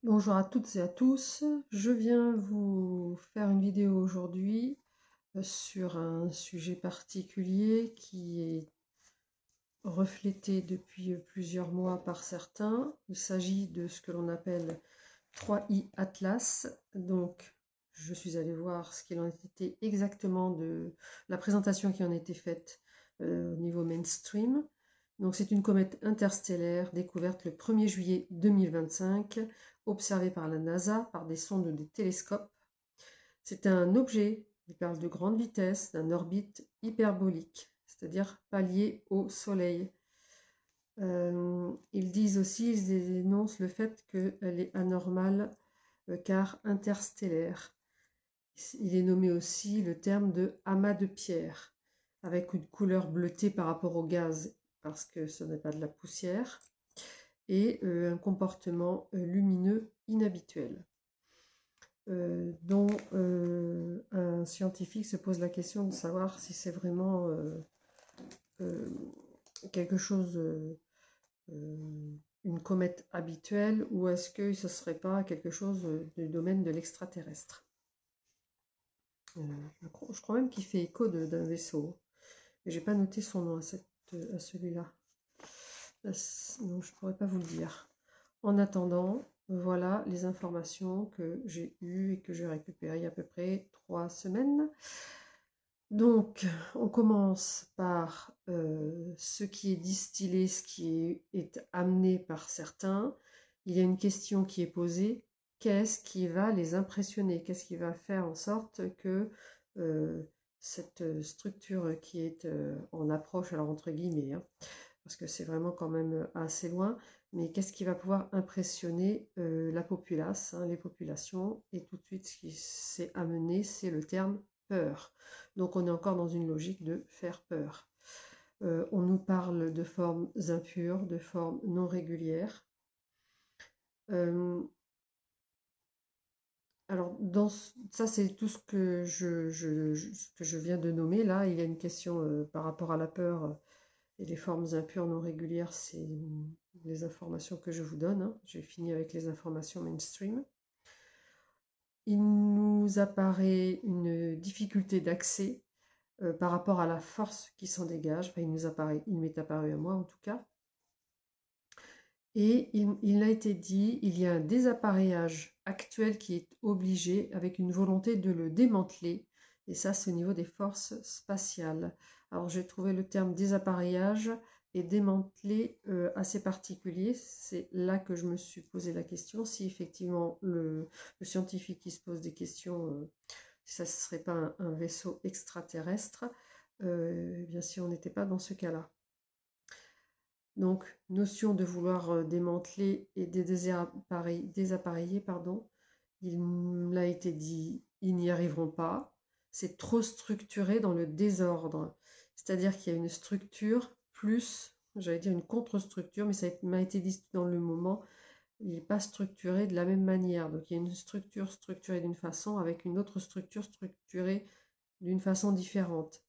Bonjour à toutes et à tous, je viens vous faire une vidéo aujourd'hui sur un sujet particulier qui est reflété depuis plusieurs mois par certains. Il s'agit de ce que l'on appelle 3i Atlas. Donc, je suis allée voir ce qu'il en était exactement de la présentation qui en a été faite au niveau mainstream. Donc, c'est une comète interstellaire découverte le 1er juillet 2025, observée par la NASA par des sondes des télescopes. C'est un objet, il parle de grande vitesse, d'un orbite hyperbolique, c'est-à-dire pas lié au Soleil. Ils disent aussi, ils énoncent le fait qu'elle est anormale car interstellaire. Il est nommé aussi le terme de amas de pierre, avec une couleur bleutée par rapport au gaz, parce que ce n'est pas de la poussière, et un comportement lumineux inhabituel, dont un scientifique se pose la question de savoir si c'est vraiment euh, quelque chose, une comète habituelle, ou est-ce que ce ne serait pas quelque chose du domaine de l'extraterrestre. Je crois même qu'il fait écho d'un vaisseau. Mais j'ai pas noté son nom à celui-là. Donc je pourrais pas vous le dire. En attendant, voilà les informations que j'ai eues et que j'ai récupérées il y a à peu près 3 semaines. Donc, on commence par ce qui est distillé, ce qui est amené par certains. Il y a une question qui est posée. Qu'est-ce qui va les impressionner? Qu'est-ce qui va faire en sorte que euh, cette structure qui est en approche, alors entre guillemets, hein, parce que c'est vraiment quand même assez loin, mais qu'est-ce qui va pouvoir impressionner la populace, hein, les populations? Et tout de suite, ce qui s'est amené, c'est le terme peur. Donc on est encore dans une logique de faire peur. On nous parle de formes impures, de formes non régulières. Euh, alors, ça, c'est tout ce que ce que je viens de nommer. Là, il y a une question par rapport à la peur et les formes impures non régulières. C'est les informations que je vous donne, hein. J'ai fini avec les informations mainstream. Il nous apparaît une difficulté d'accès par rapport à la force qui s'en dégage. Enfin, il m'est apparu à moi en tout cas. Et il a été dit, il y a un désappareillage actuel qui est obligé avec une volonté de le démanteler. Et ça, c'est au niveau des forces spatiales. Alors, j'ai trouvé le terme désappareillage et démanteler assez particulier. C'est là que je me suis posé la question si effectivement le scientifique qui se pose des questions, si ça ne serait pas un vaisseau extraterrestre, eh bien si on n'était pas dans ce cas-là. Donc, notion de vouloir démanteler et désappareiller, pardon. Il m'a été dit, ils n'y arriveront pas. C'est trop structuré dans le désordre. C'est-à-dire qu'il y a une structure plus, j'allais dire une contre-structure, mais ça m'a été dit dans le moment, il n'est pas structuré de la même manière. Donc, il y a une structure structurée d'une façon avec une autre structure structurée d'une façon différente.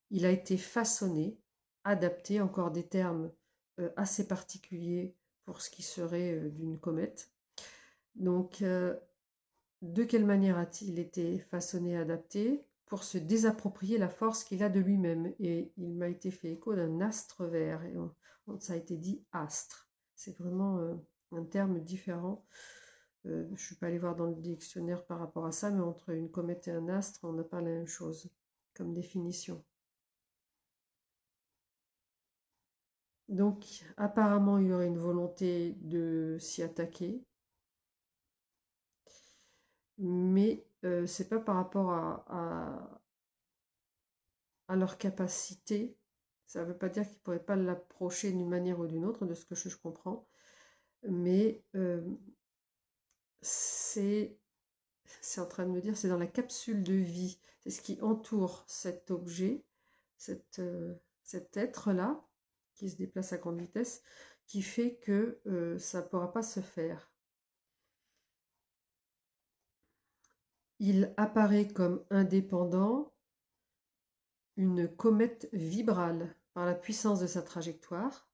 Il a été façonné, adapté, encore des termes assez particuliers pour ce qui serait d'une comète. Donc, de quelle manière a-t-il été façonné, adapté pour se désapproprier la force qu'il a de lui-même? Et il m'a été fait écho d'un astre vert, et ça a été dit astre. C'est vraiment un terme différent. Je ne suis pas allée voir dans le dictionnaire par rapport à ça, mais entre une comète et un astre, on n'a pas la même chose comme définition. Donc, apparemment, il y aurait une volonté de s'y attaquer, mais c'est pas par rapport à leur capacité. Ça ne veut pas dire qu'ils ne pourraient pas l'approcher d'une manière ou d'une autre, de ce que je comprends, mais c'est en train de me dire, c'est dans la capsule de vie, c'est ce qui entoure cet objet, cet être-là, qui se déplace à grande vitesse, qui fait que ça ne pourra pas se faire. Il apparaît comme indépendant une comète vibrale par la puissance de sa trajectoire,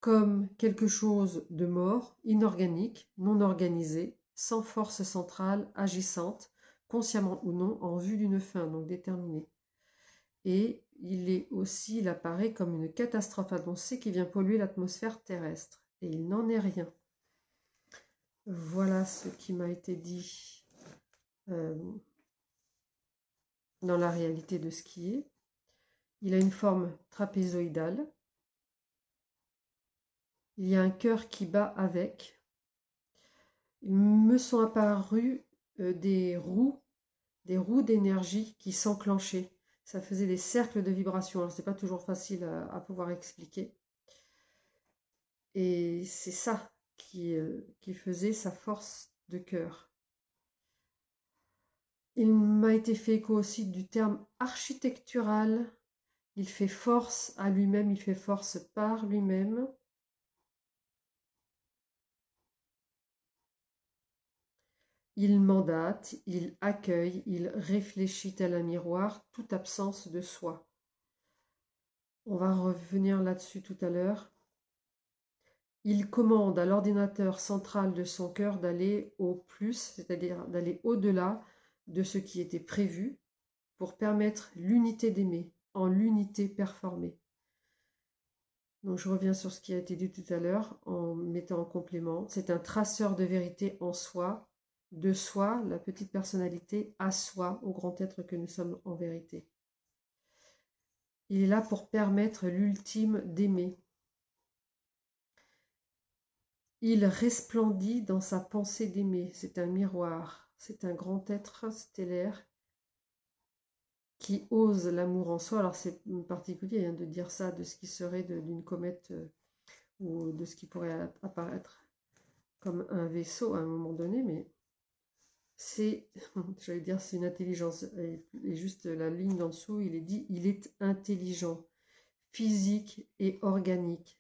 comme quelque chose de mort, inorganique, non organisé, sans force centrale agissante, consciemment ou non, en vue d'une fin, donc déterminée. Et il apparaît comme une catastrophe annoncée qui vient polluer l'atmosphère terrestre. Et il n'en est rien. Voilà ce qui m'a été dit dans la réalité de ce qui est. Il a une forme trapézoïdale. Il y a un cœur qui bat avec. Il me sont apparus des roues d'énergie qui s'enclenchaient. Ça faisait des cercles de vibration. Alors, c'est pas toujours facile à pouvoir expliquer. Et c'est ça qui faisait sa force de cœur. Il m'a été fait écho aussi du terme architectural. Il fait force à lui-même, il fait force par lui-même. Il mandate, il accueille, il réfléchit tel un miroir, toute absence de soi. On va revenir là-dessus tout à l'heure. Il commande à l'ordinateur central de son cœur d'aller au plus, c'est-à-dire d'aller au-delà de ce qui était prévu pour permettre l'unité d'aimer, en l'unité performée. Donc je reviens sur ce qui a été dit tout à l'heure en mettant en complément. C'est un traceur de vérité en soi, de soi, la petite personnalité, à soi, au grand être que nous sommes en vérité. Il est là pour permettre l'ultime d'aimer. Il resplendit dans sa pensée d'aimer. C'est un miroir. C'est un grand être stellaire qui ose l'amour en soi. Alors c'est particulier de dire ça de ce qui serait d'une comète ou de ce qui pourrait apparaître comme un vaisseau à un moment donné, mais c'est, j'allais dire, c'est une intelligence. Et juste la ligne d'en dessous, il est dit, il est intelligent, physique et organique.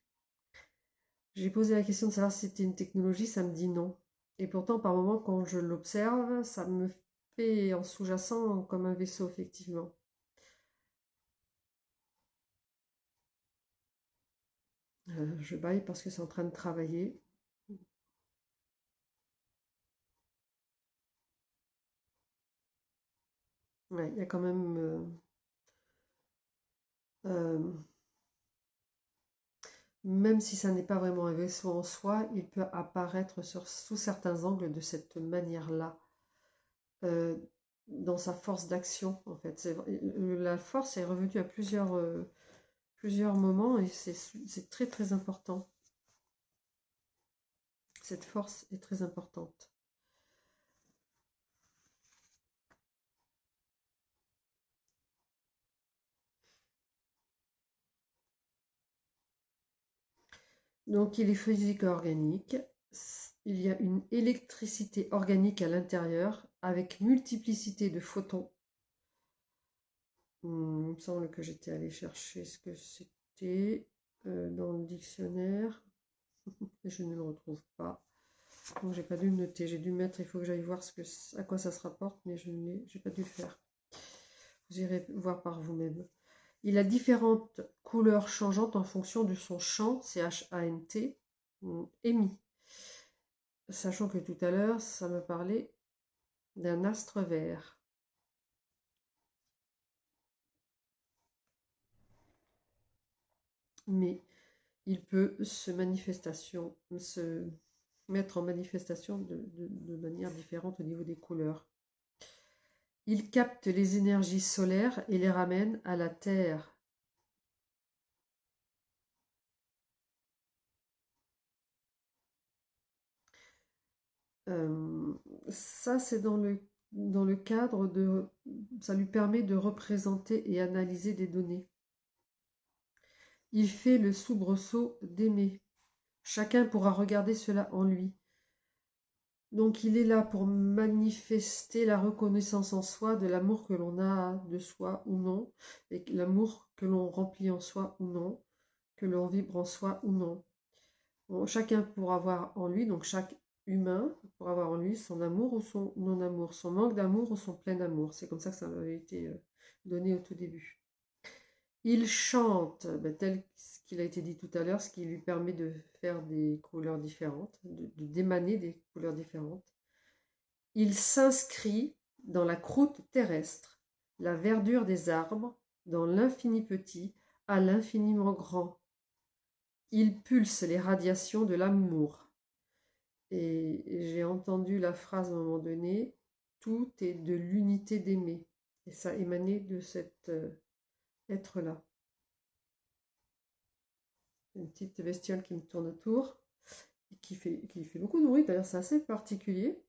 J'ai posé la question de savoir si c'était une technologie, ça me dit non. Et pourtant, par moments, quand je l'observe, ça me fait en sous-jacent comme un vaisseau, effectivement. Je baille parce que c'est en train de travailler. Ouais, il y a quand même... même si ça n'est pas vraiment un vaisseau en soi, il peut apparaître sous certains angles de cette manière-là, dans sa force d'action, en fait. La force est revenue à plusieurs moments et c'est très très important. Cette force est très importante. Donc il est physique et organique. Il y a une électricité organique à l'intérieur avec multiplicité de photons. Il me semble que j'étais allée chercher ce que c'était dans le dictionnaire. Et je ne le retrouve pas. Donc j'ai pas dû le noter. J'ai dû mettre, il faut que j'aille voir à quoi ça se rapporte, mais je n'ai pas dû le faire. Vous irez voir par vous-même. Il a différentes couleurs changeantes en fonction de son champ, CHANT, émis. Sachant que tout à l'heure, ça me parlait d'un astre vert. Mais il peut se mettre en manifestation de manière différente au niveau des couleurs. Il capte les énergies solaires et les ramène à la Terre. Ça, c'est dans le cadre de... Ça lui permet de représenter et analyser des données. Il fait le soubresaut d'aimer. Chacun pourra regarder cela en lui. Donc il est là pour manifester la reconnaissance en soi de l'amour que l'on a de soi ou non, et l'amour que l'on remplit en soi ou non, que l'on vibre en soi ou non. Bon, chacun pourra avoir en lui, donc chaque humain pourra avoir en lui son amour ou son non-amour, son manque d'amour ou son plein d'amour. C'est comme ça que ça m'avait été donné au tout début. Il chante, tel qu'il a été dit tout à l'heure, ce qui lui permet de faire des couleurs différentes, d'émaner des couleurs différentes. Il s'inscrit dans la croûte terrestre, la verdure des arbres, dans l'infini petit à l'infiniment grand. Il pulse les radiations de l'amour. Et j'ai entendu la phrase à un moment donné, tout est de l'unité d'aimer. Et ça émanait de cet être-là. Une petite bestiole qui me tourne autour, et qui fait beaucoup de bruit, d'ailleurs c'est assez particulier.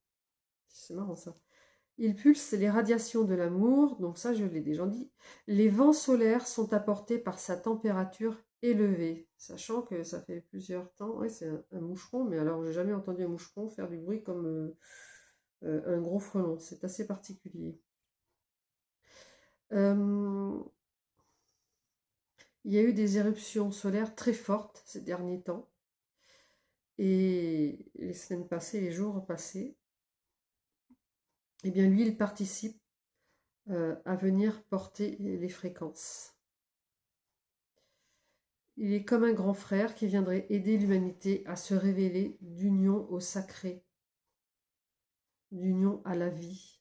C'est marrant ça. Il pulse les radiations de l'amour, donc ça je l'ai déjà dit. Les vents solaires sont apportés par sa température élevée, sachant que ça fait plusieurs temps. Ouais, c'est un moucheron, mais alors j'ai jamais entendu un moucheron faire du bruit comme un gros frelon. C'est assez particulier. Il y a eu des éruptions solaires très fortes ces derniers temps, et les semaines passées, les jours passés. Eh bien lui, il participe à venir porter les fréquences. Il est comme un grand frère qui viendrait aider l'humanité à se révéler d'union au sacré, d'union à la vie.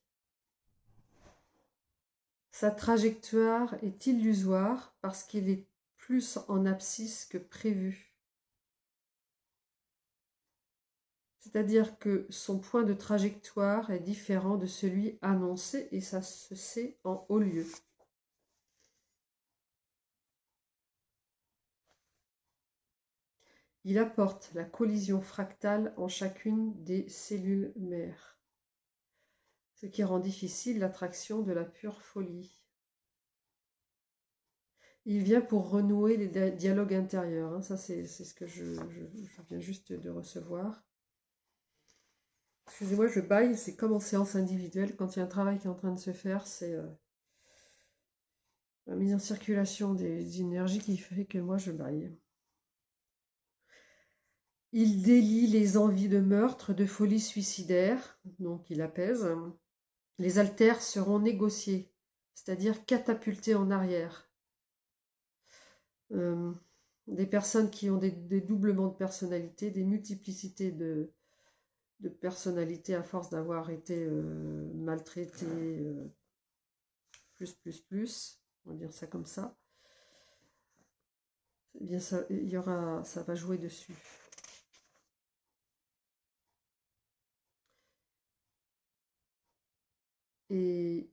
Sa trajectoire est illusoire parce qu'il est plus en abscisse que prévu. C'est-à-dire que son point de trajectoire est différent de celui annoncé et ça se sait en haut lieu. Il apporte la collision fractale en chacune des cellules mères, ce qui rend difficile l'attraction de la pure folie. Il vient pour renouer les dialogues intérieurs, hein. Ça c'est ce que je viens juste de recevoir. Excusez-moi, je baille, c'est comme en séance individuelle, quand il y a un travail qui est en train de se faire, c'est la mise en circulation des énergies qui fait que moi je baille. Il délie les envies de meurtre, de folie suicidaire, donc il apaise. Les haltères seront négociés, c'est-à-dire catapultés en arrière. Des personnes qui ont des doublements de personnalité, des multiplicités de personnalités à force d'avoir été maltraitées, plus, on va dire ça comme ça. Eh bien, ça va jouer dessus. Et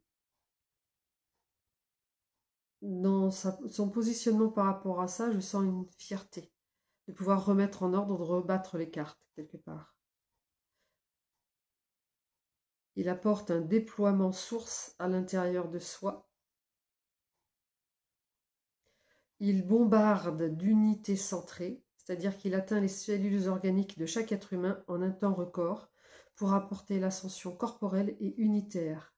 dans son positionnement par rapport à ça, je sens une fierté de pouvoir remettre en ordre, de rebattre les cartes quelque part. Il apporte un déploiement source à l'intérieur de soi. Il bombarde d'unités centrées, c'est-à-dire qu'il atteint les cellules organiques de chaque être humain en un temps record pour apporter l'ascension corporelle et unitaire.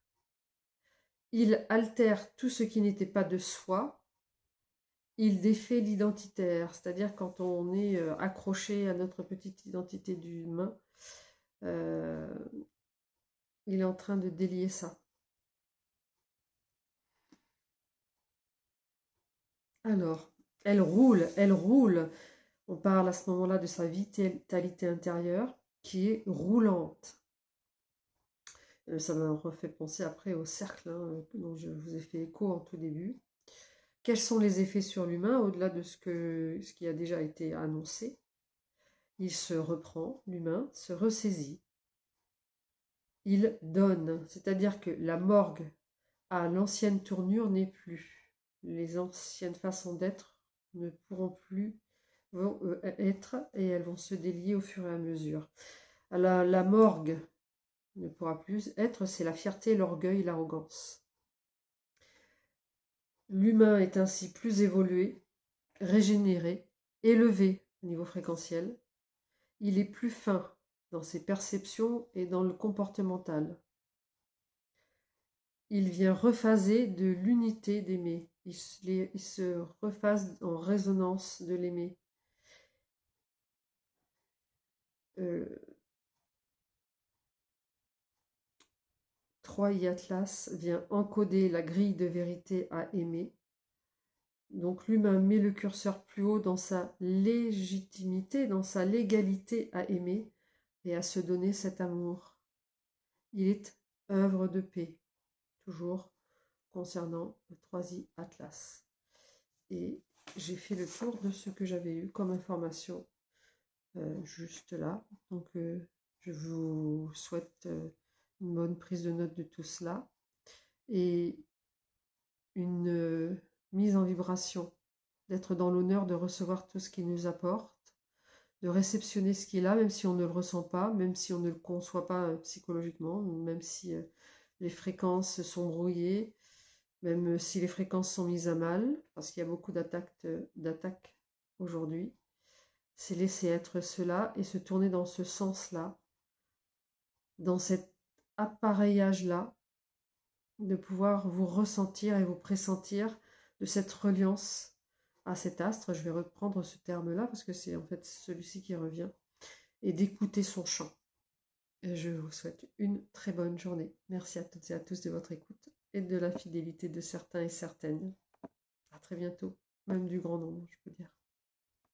Il altère tout ce qui n'était pas de soi. Il défait l'identitaire, c'est-à-dire quand on est accroché à notre petite identité d'humain, il est en train de délier ça. Alors, elle roule, elle roule. On parle à ce moment-là de sa vitalité intérieure qui est roulante. Ça me refait penser après au cercle dont je vous ai fait écho en tout début. Quels sont les effets sur l'humain au-delà de ce qui a déjà été annoncé? Il se reprend, l'humain se ressaisit. Il donne, c'est-à-dire que la morgue à l'ancienne tournure n'est plus. Les anciennes façons d'être ne pourront plus être et elles vont se délier au fur et à mesure. La morgue ne pourra plus être, c'est la fierté, l'orgueil, l'arrogance. L'humain est ainsi plus évolué, régénéré, élevé au niveau fréquentiel. Il est plus fin dans ses perceptions et dans le comportemental. Il vient rephaser de l'unité d'aimer. Il se rephase en résonance de l'aimer. Troie Atlas vient encoder la grille de vérité à aimer. Donc l'humain met le curseur plus haut dans sa légitimité, dans sa légalité à aimer et à se donner cet amour. Il est œuvre de paix, toujours concernant le 3i Atlas. Et j'ai fait le tour de ce que j'avais eu comme information juste là. Donc je vous souhaite une bonne prise de note de tout cela et une mise en vibration, d'être dans l'honneur de recevoir tout ce qui nous apporte, de réceptionner ce qui est là, même si on ne le ressent pas, même si on ne le conçoit pas psychologiquement, même si les fréquences sont brouillées, même si les fréquences sont mises à mal, parce qu'il y a beaucoup d'attaques aujourd'hui. C'est laisser être cela et se tourner dans ce sens-là, dans cet appareillage-là, de pouvoir vous ressentir et vous pressentir de cette reliance à cet astre. Je vais reprendre ce terme-là parce que c'est en fait celui-ci qui revient. Et d'écouter son chant. Et je vous souhaite une très bonne journée. Merci à toutes et à tous de votre écoute et de la fidélité de certains et certaines. À très bientôt, même du grand nombre, je peux dire.